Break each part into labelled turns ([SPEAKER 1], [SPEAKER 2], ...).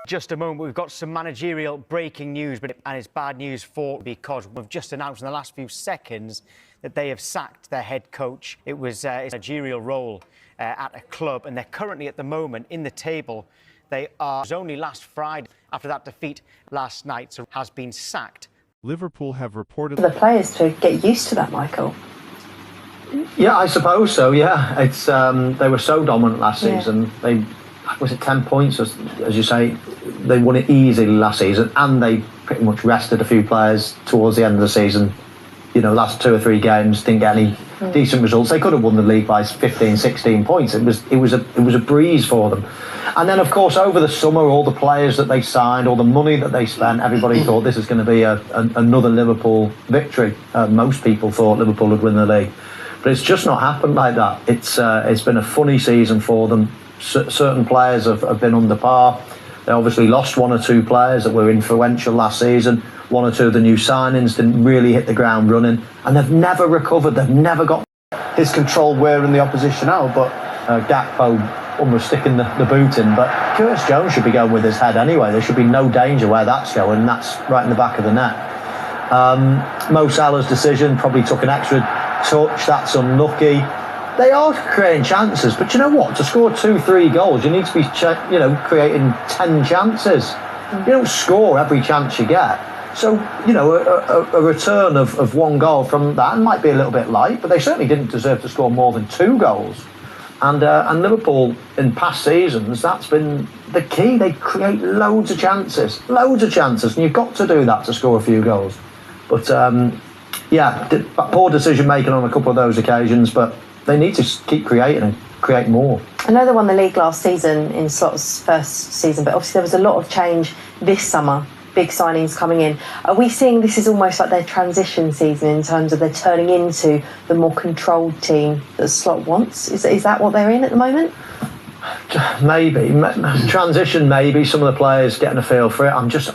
[SPEAKER 1] Just a moment, we've got some managerial breaking news, and it's bad news because we've just announced in the last few seconds that they have sacked their head coach. It was a managerial role at a club, and they're currently at the moment in the table. It was only last Friday, after that defeat last night, so has been sacked.
[SPEAKER 2] Liverpool have reported
[SPEAKER 3] the players to get used to that, Michael.
[SPEAKER 4] Yeah, I suppose so. Yeah, it's they were so dominant last season. They was it 10 points, as you say. They won it easily last season, and they pretty much rested a few players towards the end of the season. You know, last 2 or 3 games didn't get any decent results. They could have won the league by 15, 16 points. It was a breeze for them. And then, of course, over the summer, all the players that they signed, all the money that they spent, everybody thought this is going to be another Liverpool victory. Most people thought Liverpool would win the league, but it's just not happened like that. It's been a funny season for them. Certain players have been under par. They obviously lost 1 or 2 players that were influential last season. 1 or 2 of the new signings didn't really hit the ground running, and they've never recovered. They've never got
[SPEAKER 5] his control wearing the opposition out. But
[SPEAKER 4] Gakpo almost sticking the boot in. But Curtis Jones should be going with his head anyway. There should be no danger where that's going, and that's right in the back of the net. Mo Salah's decision probably took an extra touch. That's unlucky. They are creating chances, but you know what? To score 2-3 goals, you need to be, creating 10 chances. You don't score every chance you get. So, a return of 1 goal from that might be a little bit light, but they certainly didn't deserve to score more than 2 goals. And Liverpool in past seasons, that's been the key. They create loads of chances, and you've got to do that to score a few goals. But poor decision making on a couple of those occasions, but they need to keep creating and create more.
[SPEAKER 3] I know they won the league last season in Slot's first season, but obviously there was a lot of change this summer, big signings coming in. Are we seeing this is almost like their transition season in terms of they're turning into the more controlled team that Slot wants? Is that what they're in at the moment?
[SPEAKER 4] Maybe. Transition, maybe. Some of the players getting a feel for it. I'm just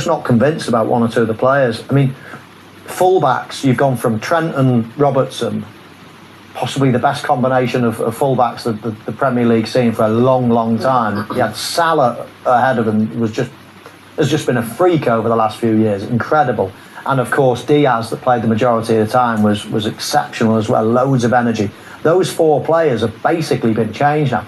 [SPEAKER 4] not convinced about 1 or 2 of the players. I mean, fullbacks, you've gone from Trent and Robertson, possibly the best combination of fullbacks that the Premier League's seen for a long, long time. You had Salah ahead of him, has just been a freak over the last few years, incredible. And of course, Diaz, that played the majority of the time, was exceptional as well, loads of energy. Those 4 players have basically been changed now.